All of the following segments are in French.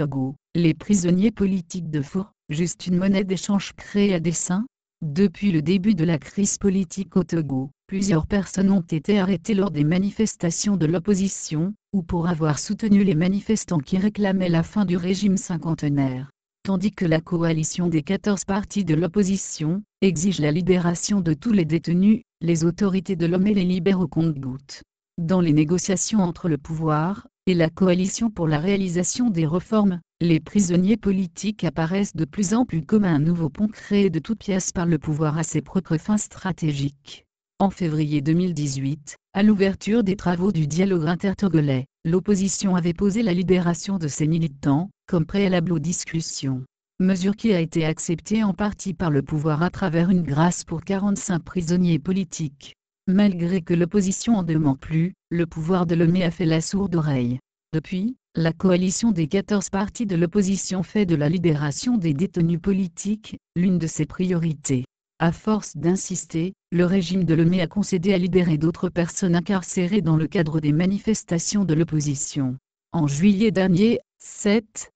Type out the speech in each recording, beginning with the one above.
Togo, les prisonniers politiques de Four, juste une monnaie d'échange créée à dessein. Depuis le début de la crise politique au Togo, plusieurs personnes ont été arrêtées lors des manifestations de l'opposition, ou pour avoir soutenu les manifestants qui réclamaient la fin du régime cinquantenaire. Tandis que la coalition des 14 partis de l'opposition exige la libération de tous les détenus, les autorités de Lomé les libèrent au compte-gouttes. Dans les négociations entre le pouvoir et la coalition pour la réalisation des réformes, les prisonniers politiques apparaissent de plus en plus comme un nouveau pont créé de toutes pièces par le pouvoir à ses propres fins stratégiques. En février 2018, à l'ouverture des travaux du dialogue intertogolais, l'opposition avait posé la libération de ses militants comme préalable aux discussions. Mesure qui a été acceptée en partie par le pouvoir à travers une grâce pour 45 prisonniers politiques. Malgré que l'opposition en demande plus, le pouvoir de Lomé a fait la sourde oreille. Depuis, la coalition des 14 partis de l'opposition fait de la libération des détenus politiques l'une de ses priorités. À force d'insister, le régime de Lomé a concédé à libérer d'autres personnes incarcérées dans le cadre des manifestations de l'opposition. En juillet dernier, 7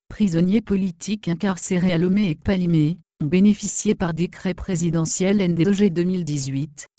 prisonniers politiques incarcérés à Lomé et Kpalimé ont bénéficié par décret présidentiel NDOG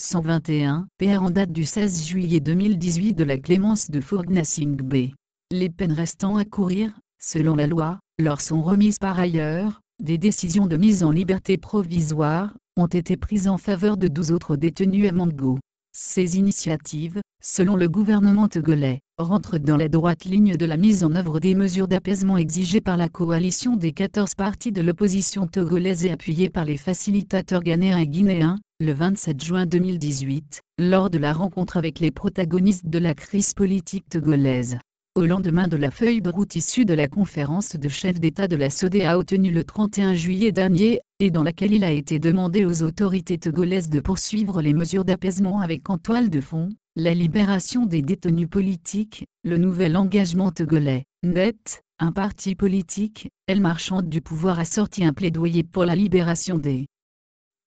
2018-121 PR en date du 16 juillet 2018 de la clémence de Fourgnassingbe. Les peines restant à courir, selon la loi, leur sont remises par ailleurs. Des décisions de mise en liberté provisoire ont été prises en faveur de 12 autres détenus à Mango. Ces initiatives, selon le gouvernement togolais, rentrent dans la droite ligne de la mise en œuvre des mesures d'apaisement exigées par la coalition des 14 partis de l'opposition togolaise et appuyées par les facilitateurs ghanéens et guinéens, le 27 juin 2018, lors de la rencontre avec les protagonistes de la crise politique togolaise. Au lendemain de la feuille de route issue de la conférence de chefs d'État de la CEDEAO tenue le 31 juillet dernier, et dans laquelle il a été demandé aux autorités togolaises de poursuivre les mesures d'apaisement avec en toile de fond, la libération des détenus politiques, le nouvel engagement togolais, NET, un parti politique, El Marchand du pouvoir a sorti un plaidoyer pour la libération des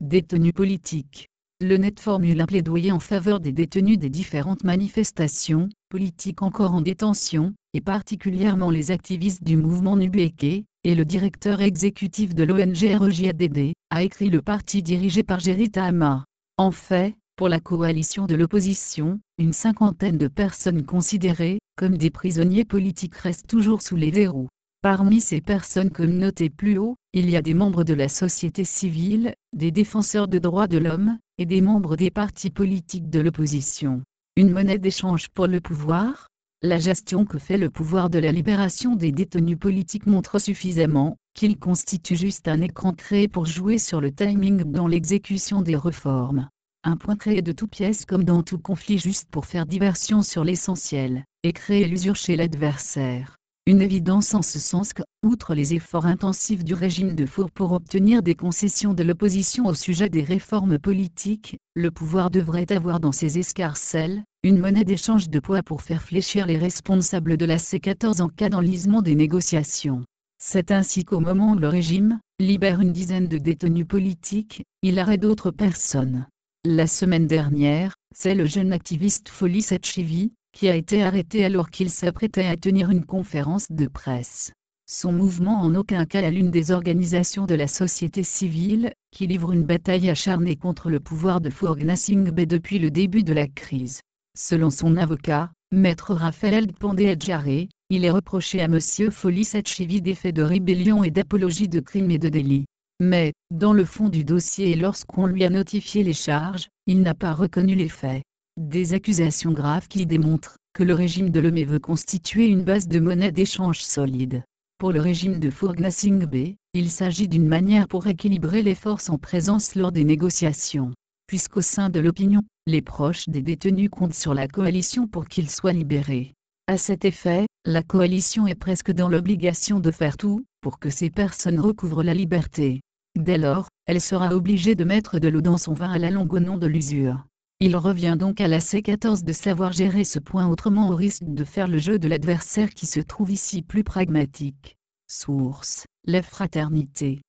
détenus politiques. Le NET formule un plaidoyer en faveur des détenus des différentes manifestations politiques encore en détention, et particulièrement les activistes du mouvement Nubeke, et le directeur exécutif de l'ONG REJADD, a écrit le parti dirigé par Jerita Ama. En fait, pour la coalition de l'opposition, une cinquantaine de personnes considérées comme des prisonniers politiques restent toujours sous les verrous. Parmi ces personnes comme noté plus haut, il y a des membres de la société civile, des défenseurs de droits de l'homme, et des membres des partis politiques de l'opposition. Une monnaie d'échange pour le pouvoir? La gestion que fait le pouvoir de la libération des détenus politiques montre suffisamment qu'il constitue juste un écran créé pour jouer sur le timing dans l'exécution des réformes. Un point créé de toutes pièces comme dans tout conflit juste pour faire diversion sur l'essentiel, et créer l'usure chez l'adversaire. Une évidence en ce sens que, outre les efforts intensifs du régime de Four pour obtenir des concessions de l'opposition au sujet des réformes politiques, le pouvoir devrait avoir dans ses escarcelles une monnaie d'échange de poids pour faire fléchir les responsables de la C14 en cas d'enlisement des négociations. C'est ainsi qu'au moment où le régime libère une dizaine de détenus politiques, il arrête d'autres personnes. La semaine dernière, c'est le jeune activiste Folis Etchivi qui a été arrêté alors qu'il s'apprêtait à tenir une conférence de presse. Son mouvement en aucun cas est l'une des organisations de la société civile, qui livre une bataille acharnée contre le pouvoir de Fourgnassingbe depuis le début de la crise. Selon son avocat, Maître Raphaël Pandé-Adjaré, il est reproché à M. Folis Etchivi des faits de rébellion et d'apologie de crimes et de délits. Mais, dans le fond du dossier et lorsqu'on lui a notifié les charges, il n'a pas reconnu les faits. Des accusations graves qui démontrent que le régime de Lomé veut constituer une base de monnaie d'échange solide. Pour le régime de Fourgnassingbe, il s'agit d'une manière pour équilibrer les forces en présence lors des négociations. Puisqu'au sein de l'opinion, les proches des détenus comptent sur la coalition pour qu'ils soient libérés. À cet effet, la coalition est presque dans l'obligation de faire tout pour que ces personnes recouvrent la liberté. Dès lors, elle sera obligée de mettre de l'eau dans son vin à la longue au nom de l'usure. Il revient donc à la C14 de savoir gérer ce point autrement au risque de faire le jeu de l'adversaire qui se trouve ici plus pragmatique. Source: Les Fraternités.